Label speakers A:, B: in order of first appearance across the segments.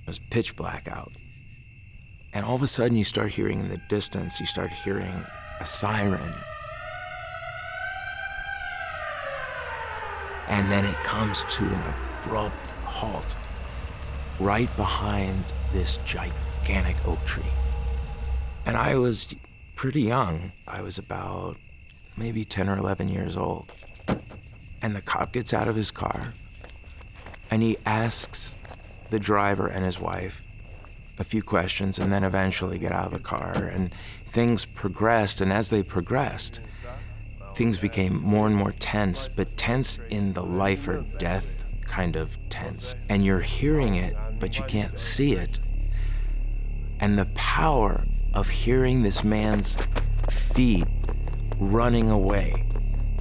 A: was pitch black out. And all of a sudden you start hearing in the distance, you start hearing a siren. And then it comes to an abrupt halt right behind this gigantic oak tree. And I was pretty young. I was about maybe 10 or 11 years old. And the cop gets out of his car and he asks the driver and his wife a few questions and then eventually get out of the car. And things progressed, and as they progressed, things became more and more tense, but tense in the life or death kind of tense. And you're hearing it, but you can't see it. And the power of hearing this man's feet running away,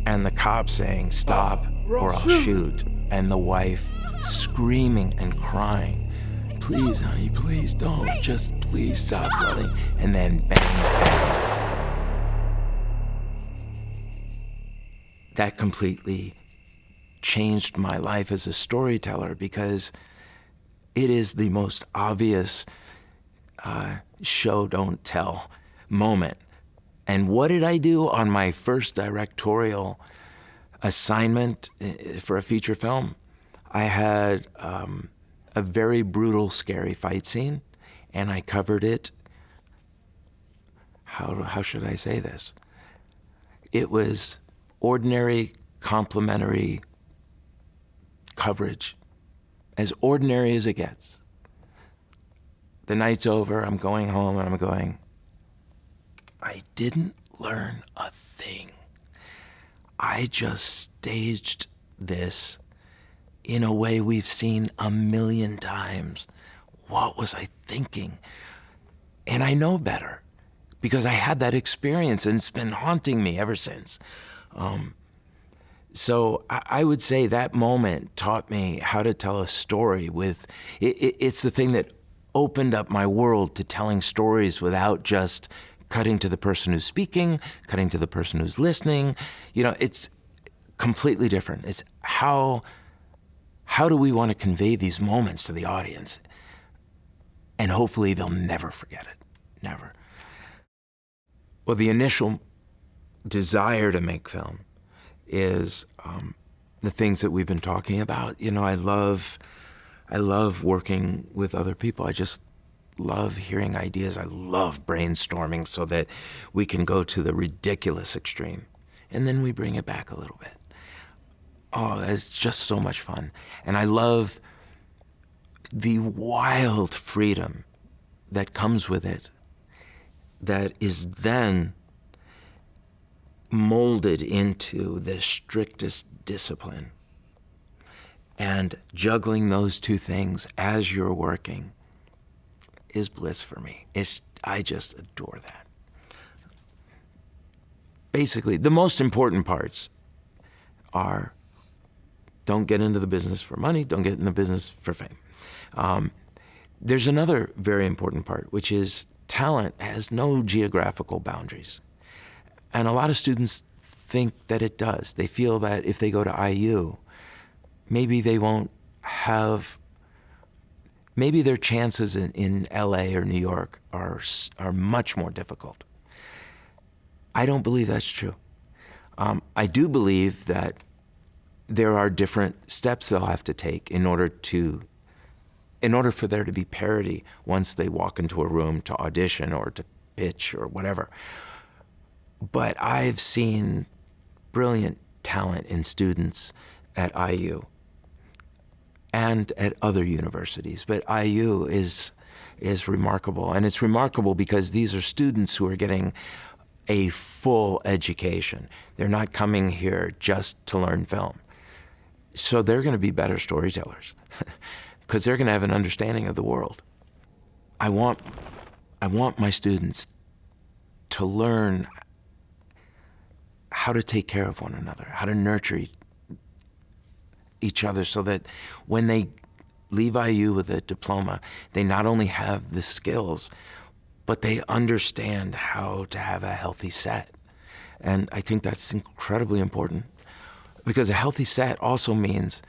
A: and the cop saying, "Stop or I'll shoot," and the wife screaming and crying, "Please, honey, please don't, just please stop running," and then bang, bang. That completely changed my life as a storyteller, because it is the most obvious show, don't tell moment. And what did I do on my first directorial assignment for a feature film? I had a very brutal, scary fight scene, and I covered it. How should I say this? It was ordinary, complimentary coverage, as ordinary as it gets. The night's over, I'm going home, and I'm going, I didn't learn a thing. I just staged this in a way we've seen a million times. What was I thinking? And I know better, because I had that experience and it's been haunting me ever since. So I would say that moment taught me how to tell a story with, it's the thing that opened up my world to telling stories without just cutting to the person who's speaking, cutting to the person who's listening. You know, it's completely different. It's how do we want to convey these moments to the audience? And hopefully they'll never forget it, never. Well, the initial desire to make film is the things that we've been talking about. You know, I love working with other people. I just love hearing ideas. I love brainstorming so that we can go to the ridiculous extreme and then we bring it back a little bit. Oh, that's just so much fun. And I love the wild freedom that comes with it, that is then molded into the strictest discipline. And juggling those two things as you're working is bliss for me. I just adore that. Basically, the most important parts are: don't get into the business for money, don't get in the business for fame. There's another very important part, which is talent has no geographical boundaries. And a lot of students think that it does. They feel that if they go to IU, maybe they won't have, maybe their chances in LA or New York are much more difficult. I don't believe that's true. I do believe that there are different steps they'll have to take in order for there to be parity once they walk into a room to audition or to pitch or whatever. But I've seen brilliant talent in students at IU and at other universities. But IU is remarkable. And it's remarkable because these are students who are getting a full education. They're not coming here just to learn film. So they're going to be better storytellers because they're going to have an understanding of the world. I want my students to learn how to take care of one another, how to nurture each other, so that when they leave IU with a diploma, they not only have the skills, but they understand how to have a healthy set. And I think that's incredibly important, because a healthy set also means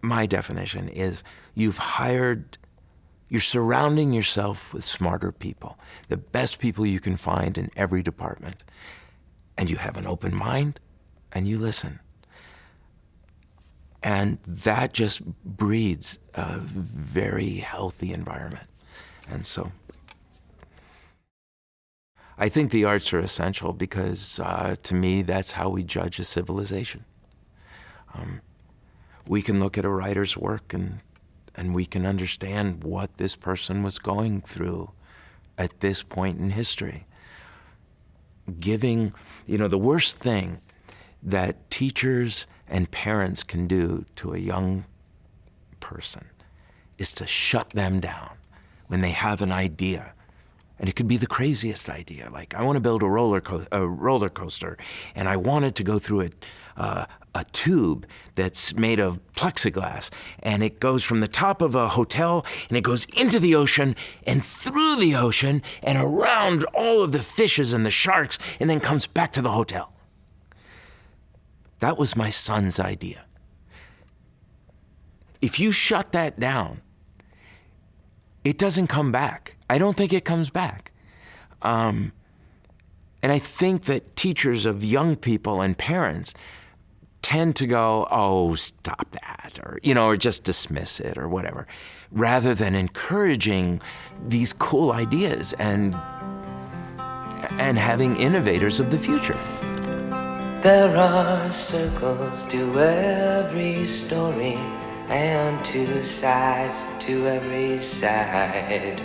A: my definition is you're surrounding yourself with smarter people, the best people you can find in every department. And you have an open mind and you listen. And that just breeds a very healthy environment. And so I think the arts are essential because to me, that's how we judge a civilization. We can look at a writer's work and we can understand what this person was going through at this point in history. Giving, the worst thing that teachers and parents can do to a young person is to shut them down when they have an idea. And it could be the craziest idea. Like, I want to build a roller coaster, and I want it to go through a tube that's made of plexiglass, and it goes from the top of a hotel, and it goes into the ocean, and through the ocean, and around all of the fishes and the sharks, and then comes back to the hotel. That was my son's idea. If you shut that down, it doesn't come back. I don't think it comes back. And I think that teachers of young people and parents tend to go, oh, stop that, or just dismiss it or whatever, rather than encouraging these cool ideas and having innovators of the future.
B: There are circles to every story and two sides to every side.